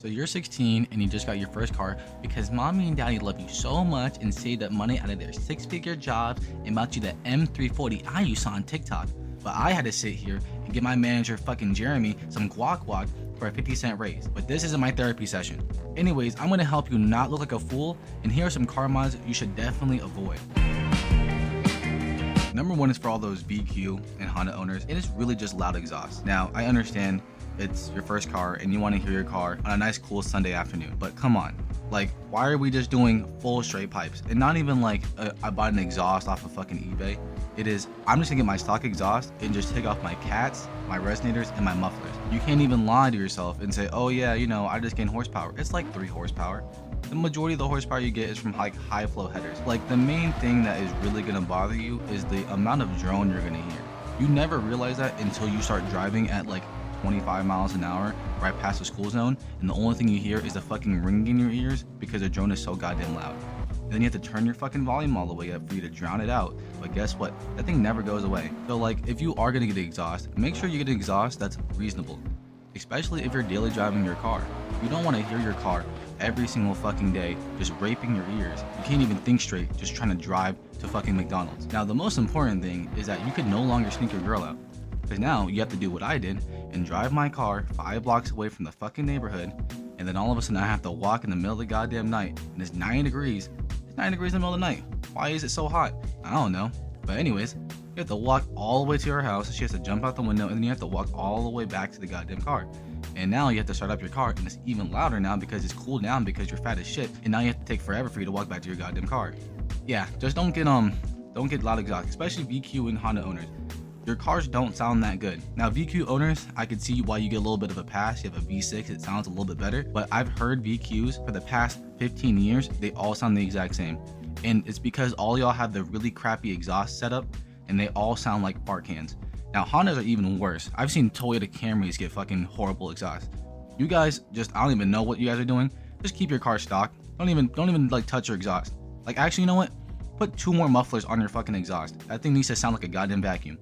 So you're 16 and you just got your first car because mommy and daddy love you so much and saved up money out of their 6-figure jobs and bought you the M340i you saw on TikTok. But I had to sit here and give my manager fucking Jeremy some guac for a 50-cent raise. But this isn't my therapy session. Anyways, I'm gonna help you not look like a fool, and here are some car mods you should definitely avoid. Number one is for all those VQ and Honda owners. It is really just loud exhaust. Now, I understand it's your first car and you want to hear your car on a nice cool Sunday afternoon, but come on, like, why are we just doing full straight pipes and not even like I bought an exhaust off of fucking eBay? It is, I'm just gonna get my stock exhaust and just take off my cats, my resonators, and my mufflers. You can't even lie to yourself and say, oh yeah, you know, I just gained horsepower. It's like 3 horsepower. The majority of the horsepower you get is from like high flow headers. Like, the main thing that is really gonna bother you is the amount of drone you're gonna hear. You never realize that until you start driving at like 25 miles an hour right past the school zone, and the only thing you hear is the fucking ringing in your ears because the drone is so goddamn loud. And then you have to turn your fucking volume all the way up for you to drown it out. But guess what? That thing never goes away. So like, if you are gonna get an exhaust, make sure you get an exhaust that's reasonable, especially if you're daily driving your car. You don't want to hear your car every single fucking day just raping your ears. You can't even think straight just trying to drive to fucking McDonald's. Now, the most important thing is that you can no longer sneak your girl out, because now you have to do what I did and drive my car 5 blocks away from the fucking neighborhood, and then all of a sudden I have to walk in the middle of the goddamn night, and it's 90 degrees. It's 90 degrees in the middle of the night. Why is it so hot? I don't know. But anyways, you have to walk all the way to her house. She has to jump out the window, and then you have to walk all the way back to the goddamn car. And now you have to start up your car, and it's even louder now because it's cooled down because you're fat as shit, and now you have to take forever for you to walk back to your goddamn car. Yeah, just don't get loud exhaust, especially VQ and Honda owners. Your cars don't sound that good. Now, VQ owners, I could see why you get a little bit of a pass. You have a V6, it sounds a little bit better, but I've heard VQs for the past 15 years, they all sound the exact same. And it's because all y'all have the really crappy exhaust setup, and they all sound like fart cans. Now, Hondas are even worse. I've seen Toyota Camrys get fucking horrible exhaust. You guys just, I don't even know what you guys are doing. Just keep your car stock. Don't even like touch your exhaust. Like, actually, you know what? Put 2 more mufflers on your fucking exhaust. That thing needs to sound like a goddamn vacuum.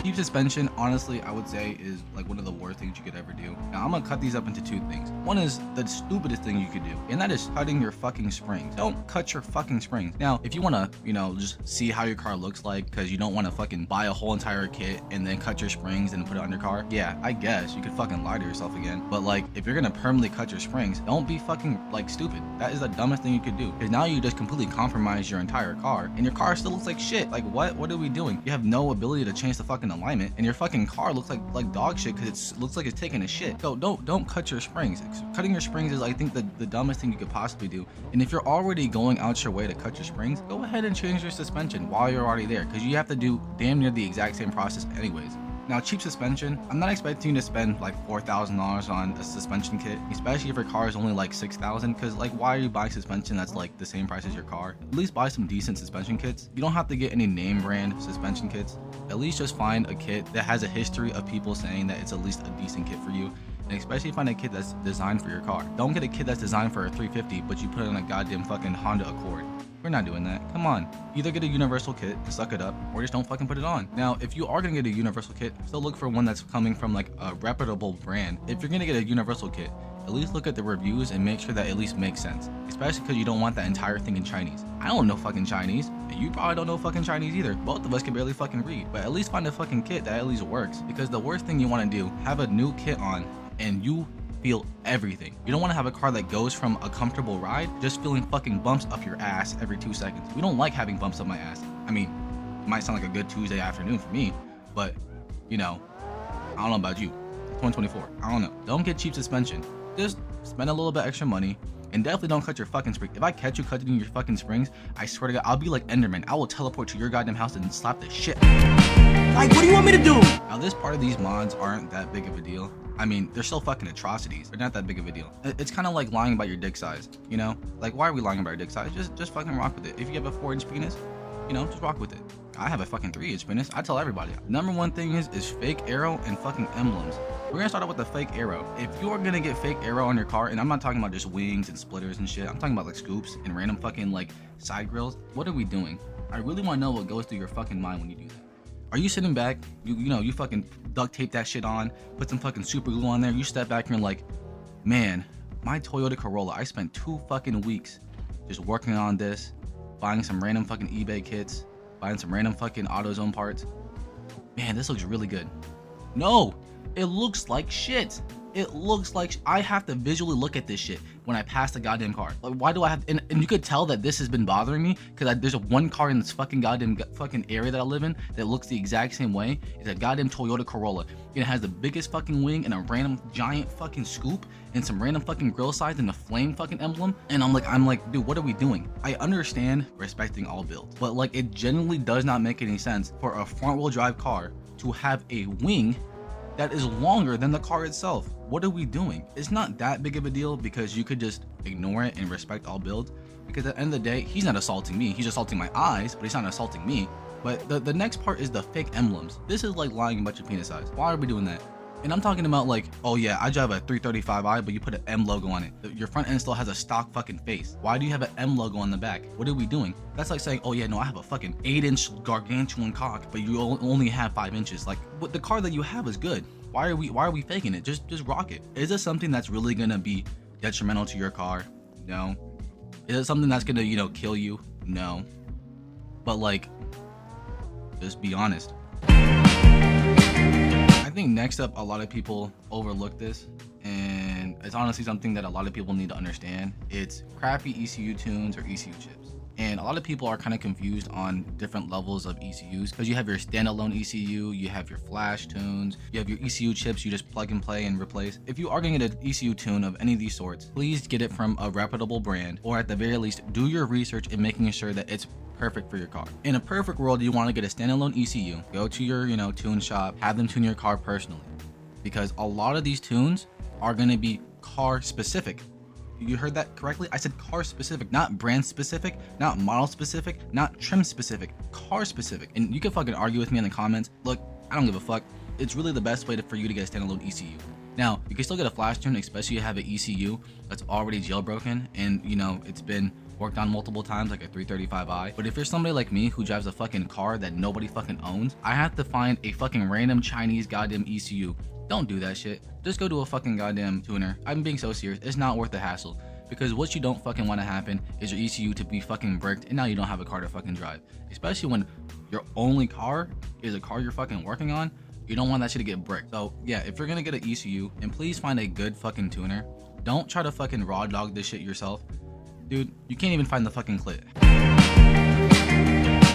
Cheap suspension, honestly, I would say is like one of the worst things you could ever do. Now, I'm gonna cut these up into 2 things. One is the stupidest thing you could do, and that is cutting your fucking springs. Don't cut your fucking springs. Now, if you wanna, you know, just see how your car looks like, because you don't want to fucking buy a whole entire kit and then cut your springs and put it on your car, yeah, I guess you could fucking lie to yourself again. But like, if you're gonna permanently cut your springs, don't be fucking like stupid. That is the dumbest thing you could do, because now you just completely compromise your entire car, and your car still looks like shit. Like, what are we doing? You have no ability to change the fucking alignment, and your fucking car looks like dog shit because it looks like it's taking a shit. So don't cut your springs. Cutting your springs is, I think, the dumbest thing you could possibly do. And if you're already going out your way to cut your springs, go ahead and change your suspension while you're already there, because you have to do damn near the exact same process anyways. Now, cheap suspension, I'm not expecting you to spend like $4,000 on a suspension kit, especially if your car is only like $6,000, because like, why are you buying suspension that's like the same price as your car? At least buy some decent suspension kits. You don't have to get any name brand suspension kits. At least just find a kit that has a history of people saying that it's at least a decent kit for you. And especially find a kit that's designed for your car. Don't get a kit that's designed for a 350, but you put it on a goddamn fucking Honda Accord. We're not doing that. Come on. Either get a universal kit to suck it up, or just don't fucking put it on. Now, if you are gonna get a universal kit, still look for one that's coming from like a reputable brand. If you're gonna get a universal kit, at least look at the reviews and make sure that at least makes sense. Especially because you don't want that entire thing in Chinese. I don't know fucking Chinese, and you probably don't know fucking Chinese either. Both of us can barely fucking read, but at least find a fucking kit that at least works. Because the worst thing you want to do, have a new kit on, and you feel everything. You don't want to have a car that goes from a comfortable ride just feeling fucking bumps up your ass every 2 seconds. We don't like having bumps up my ass. I mean, it might sound like a good Tuesday afternoon for me, but you know, I don't know about you. 2024, I don't know. Don't get cheap suspension. Just spend a little bit extra money, and definitely don't cut your fucking spring. If I catch you cutting your fucking springs, I swear to God, I'll be like Enderman. I will teleport to your goddamn house and slap the shit. Like, what do you want me to do? Now, this part of these mods aren't that big of a deal. I mean, they're still fucking atrocities. They're not that big of a deal. It's kind of like lying about your dick size, you know? Like, why are we lying about our dick size? Just fucking rock with it. If you have a 4-inch penis, you know, just rock with it. I have a fucking 3-inch penis. I tell everybody. Number one thing is fake arrow and fucking emblems. We're gonna start out with the fake arrow. If you're gonna get fake arrow on your car, and I'm not talking about just wings and splitters and shit, I'm talking about like scoops and random fucking like side grills. What are we doing? I really want to know what goes through your fucking mind when you do that. Are you sitting back, you fucking duct tape that shit on, put some fucking super glue on there, you step back and you're like, man, my Toyota Corolla, I spent 2 fucking weeks just working on this, buying some random fucking eBay kits, buying some random fucking AutoZone parts. Man, this looks really good. No, it looks like shit. It looks like I have to visually look at this shit when I pass the goddamn car. Like, why do I have? And you could tell that this has been bothering me because there's one car in this fucking goddamn fucking area that I live in that looks the exact same way. It's a goddamn Toyota Corolla. It has the biggest fucking wing and a random giant fucking scoop and some random fucking grill sides and a flame fucking emblem. And I'm like, dude, what are we doing? I understand respecting all builds, but like it genuinely does not make any sense for a front wheel drive car to have a wing that is longer than the car itself. What are we doing? It's not that big of a deal because you could just ignore it and respect all builds, because at the end of the day, he's not assaulting me. He's assaulting my eyes, but he's not assaulting me. But the next part is the fake emblems. This is like lying a bunch of penis size. Why are we doing that? And I'm talking about like, oh yeah, I drive a 335i, but you put an M logo on it. Your front end still has a stock fucking face. Why do you have an M logo on the back? What are we doing? That's like saying, oh yeah, no, I have a fucking 8-inch gargantuan cock, but you only have 5 inches. Like, but the car that you have is good. Why are we faking it? Just rock it. Is this something that's really gonna be detrimental to your car? No. Is it something that's gonna, kill you? No. But like, just be honest. I think next up, a lot of people overlook this, and it's honestly something that a lot of people need to understand. It's crappy ECU tunes or ECU chips. And a lot of people are kind of confused on different levels of ECUs because you have your standalone ECU, you have your flash tunes, you have your ECU chips you just plug and play and replace. If you are going to get an ECU tune of any of these sorts, please get it from a reputable brand, or at the very least, do your research in making sure that it's perfect for your car. In a perfect world, you want to get a standalone ECU, go to your, tune shop, have them tune your car personally, because a lot of these tunes are going to be car specific. You heard that correctly. I said car specific, not brand specific, not model specific, not trim specific, car specific. And you can fucking argue with me in the comments. Look, I don't give a fuck. It's really the best way for you to get a standalone ECU. Now, you can still get a flash tune, especially if you have an ECU that's already jailbroken and, it's been worked on multiple times, like a 335i. But if you're somebody like me who drives a fucking car that nobody fucking owns, I have to find a fucking random Chinese goddamn ECU. Don't do that shit. Just go to a fucking goddamn tuner. I'm being so serious. It's not worth the hassle. Because what you don't fucking want to happen is your ECU to be fucking bricked and now you don't have a car to fucking drive. Especially when your only car is a car you're fucking working on. You don't want that shit to get bricked. So yeah, if you're gonna get an ECU, and please find a good fucking tuner. Don't try to fucking raw dog this shit yourself. Dude, you can't even find the fucking clit.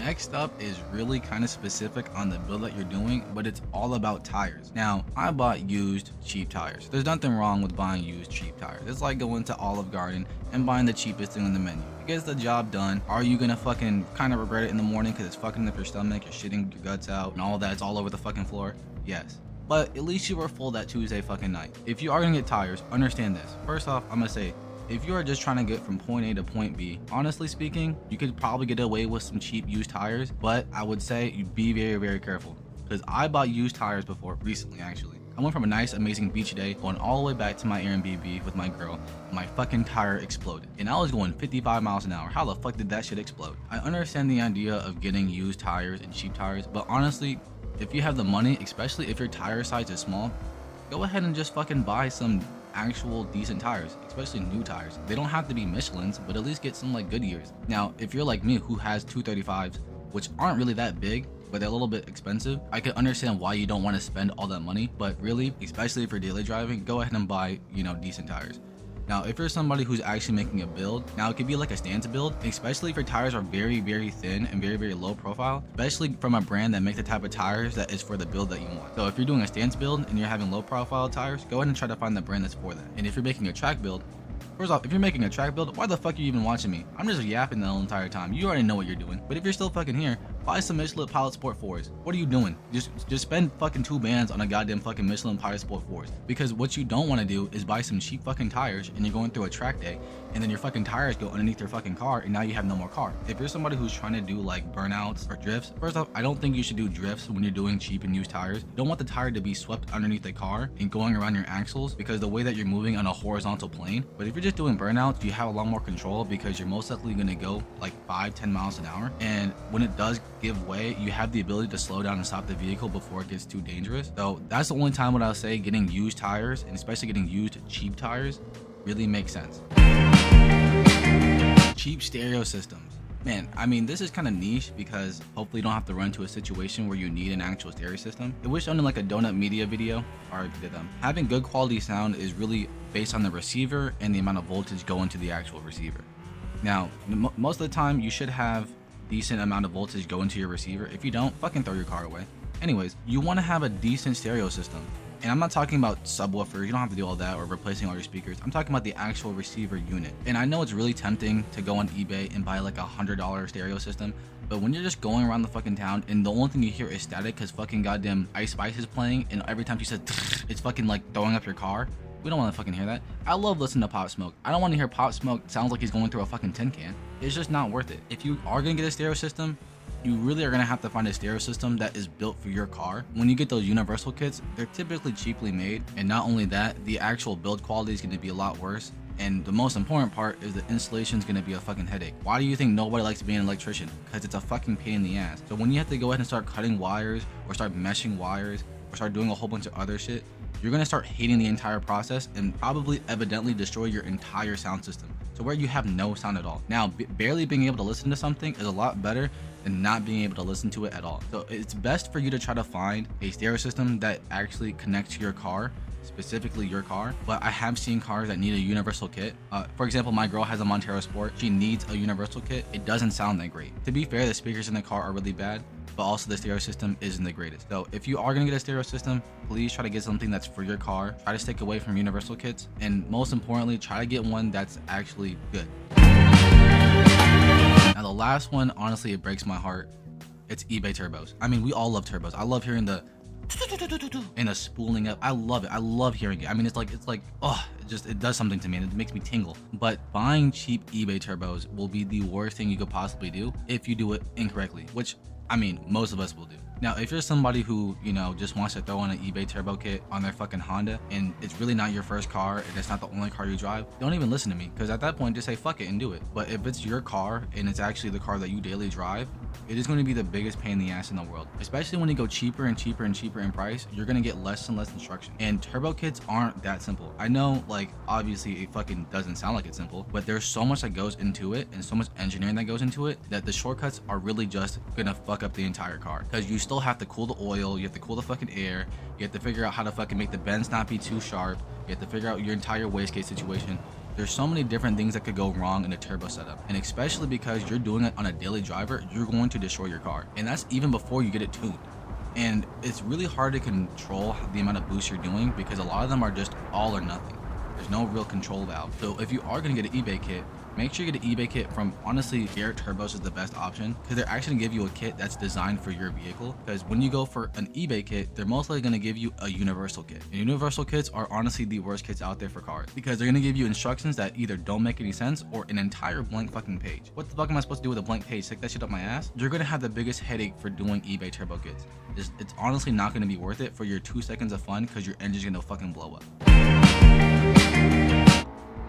Next up is really kind of specific on the build that you're doing, but it's all about tires. Now, I bought used cheap tires. There's nothing wrong with buying used cheap tires. It's like going to Olive Garden and buying the cheapest thing on the menu. It gets the job done. Are you gonna fucking kind of regret it in the morning because it's fucking up your stomach, you're shitting your guts out, and all that, it's all over the fucking floor? Yes. But at least you were full that Tuesday fucking night. If you are gonna get tires, understand this. First off, I'm gonna say, if you are just trying to get from point A to point B, honestly speaking, you could probably get away with some cheap used tires, but I would say you be very, very careful. Because I bought used tires before, recently actually. I went from a nice, amazing beach day going all the way back to my Airbnb with my girl, and my fucking tire exploded. And I was going 55 miles an hour. How the fuck did that shit explode? I understand the idea of getting used tires and cheap tires, but honestly, if you have the money, especially if your tire size is small, go ahead and just fucking buy some actual decent tires, especially new tires. They don't have to be Michelin's, but at least get some like Goodyears. Now, if you're like me who has 235s, which aren't really that big, but they're a little bit expensive, I can understand why you don't want to spend all that money. But really, especially for daily driving, go ahead and buy, decent tires. Now, if you're somebody who's actually making a build, now it could be like a stance build, especially if your tires are very, very thin and very, very low profile, especially from a brand that makes the type of tires that is for the build that you want. So if you're doing a stance build and you're having low profile tires, go ahead and try to find the brand that's for that. And if you're making a track build, first off, if you're making a track build, why the fuck are you even watching me? I'm just yapping the whole entire time. You already know what you're doing. But if you're still fucking here, buy some Michelin Pilot Sport 4s. What are you doing? Just spend fucking $2 on a goddamn fucking Michelin Pilot Sport 4s. Because what you don't want to do is buy some cheap fucking tires and you're going through a track day and then your fucking tires go underneath your fucking car and now you have no more car. If you're somebody who's trying to do like burnouts or drifts, first off, I don't think you should do drifts when you're doing cheap and used tires. You don't want the tire to be swept underneath the car and going around your axles because the way that you're moving on a horizontal plane. But if you're just doing burnouts, you have a lot more control because you're most likely going to go like 5-10 miles an hour. And when it does give way, you have the ability to slow down and stop the vehicle before it gets too dangerous. So that's the only time when I'll say getting used tires, and especially getting used cheap tires, really makes sense. Cheap stereo systems. Man, I mean, this is kind of niche because hopefully you don't have to run into a situation where you need an actual stereo system. It was shown in like a Donut Media video, or did them. Having good quality sound is really based on the receiver and the amount of voltage going to the actual receiver. Now, most of the time you should have decent amount of voltage go into your receiver. If you don't, fucking throw your car away. Anyways, you want to have a decent stereo system. And I'm not talking about subwoofers, you don't have to do all that, or replacing all your speakers. I'm talking about the actual receiver unit. And I know it's really tempting to go on eBay and buy like $100 stereo system, but when you're just going around the fucking town and the only thing you hear is static because fucking goddamn Ice Spice is playing, and every time she says it's fucking like throwing up your car, we don't want to fucking hear that. I love listening to Pop Smoke. I don't want to hear Pop Smoke sounds like he's going through a fucking tin can. It's just not worth it. If you are gonna get a stereo system, you really are going to have to find a stereo system that is built for your car. When you get those universal kits, they're typically cheaply made, and not only that, the actual build quality is going to be a lot worse. And the most important part is the installation is going to be a fucking headache. Why do you think nobody likes being an electrician? Because it's a fucking pain in the ass. So when you have to go ahead and start cutting wires, or start meshing wires, or start doing a whole bunch of other shit, you're going to start hating the entire process and probably evidently destroy your entire sound system, to where you have no sound at all. Now, barely being able to listen to something is a lot better than not being able to listen to it at all. So it's best for you to try to find a stereo system that actually connects to your car, specifically your car. But I have seen cars that need a universal kit. For example, my girl has a Montero Sport. She needs a universal kit. It doesn't sound that great. To be fair, the speakers in the car are really bad, but also the stereo system isn't the greatest. So if you are gonna get a stereo system, please try to get something that's for your car. Try to stick away from universal kits, and most importantly, try to get one that's actually good. Now the last one, honestly, it breaks my heart. It's eBay turbos. I mean, we all love turbos. I love hearing the and the spooling up. I love it. I love hearing it. I mean, it's like oh, it does something to me, and it makes me tingle. But buying cheap eBay turbos will be the worst thing you could possibly do if you do it incorrectly, which I mean, most of us will do. Now, if you're somebody who, you know, just wants to throw on an eBay turbo kit on their fucking Honda, and it's really not your first car, and it's not the only car you drive, don't even listen to me, because at that point, just say fuck it and do it. But if it's your car, and it's actually the car that you daily drive, it is going to be the biggest pain in the ass in the world. Especially when you go cheaper and cheaper and cheaper in price, you're going to get less and less instruction. And turbo kits aren't that simple. I know, like, obviously it fucking doesn't sound like it's simple, but there's so much that goes into it, and so much engineering that goes into it, that the shortcuts are really just gonna fuck up the entire car. Because you still have to cool the oil, you have to cool the fucking air, you have to figure out how to fucking make the bends not be too sharp, you have to figure out your entire wastegate situation. There's so many different things that could go wrong in a turbo setup, and especially because you're doing it on a daily driver, you're going to destroy your car, and that's even before you get it tuned. And it's really hard to control the amount of boost you're doing, because a lot of them are just all or nothing. There's no real control valve. So if you are going to get an eBay kit, make sure you get an eBay kit from, honestly, Garrett Turbos is the best option, because they're actually gonna give you a kit that's designed for your vehicle. Because when you go for an eBay kit, they're most likely gonna give you a universal kit. And universal kits are honestly the worst kits out there for cars, because they're gonna give you instructions that either don't make any sense or an entire blank fucking page. What the fuck am I supposed to do with a blank page? Stick that shit up my ass? You're gonna have the biggest headache for doing eBay turbo kits. It's honestly not gonna be worth it for your 2 seconds of fun, because your engine's gonna fucking blow up.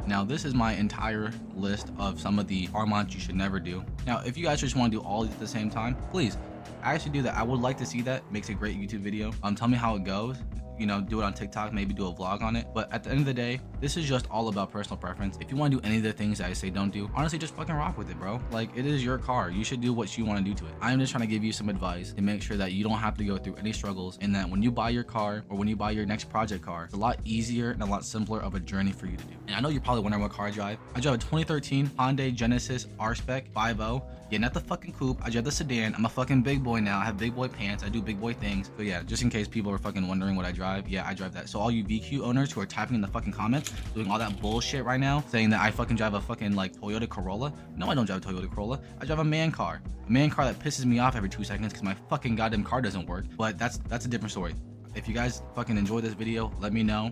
Now, this is my entire list of some of the car mods you should never do. Now, if you guys just want to do all these at the same time, please, actually do that. I would like to see that. Makes a great YouTube video. Tell me how it goes. You know, do it on TikTok, maybe do a vlog on it. But at the end of the day, this is just all about personal preference. If you want to do any of the things that I say don't do, honestly, just fucking rock with it, bro. Like, it is your car. You should do what you want to do to it. I'm just trying to give you some advice to make sure that you don't have to go through any struggles, and that when you buy your car, or when you buy your next project car, it's a lot easier and a lot simpler of a journey for you to do. And I know you're probably wondering what car I drive. I drive a 2013 Hyundai Genesis R-Spec 5.0. Yeah, not the fucking coupe. I drive the sedan. I'm a fucking big boy now. I have big boy pants. I do big boy things. So yeah, just in case people are fucking wondering what I drive, yeah, I drive that. So all you VQ owners who are typing in the fucking comments, doing all that bullshit right now, saying that I fucking drive a fucking like Toyota Corolla. No, I don't drive a Toyota Corolla. I drive a man car. A man car that pisses me off every 2 seconds because my fucking goddamn car doesn't work. But that's a different story. If you guys fucking enjoy this video, let me know.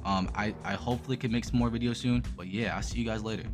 I hopefully can make some more videos soon. But yeah, I'll see you guys later.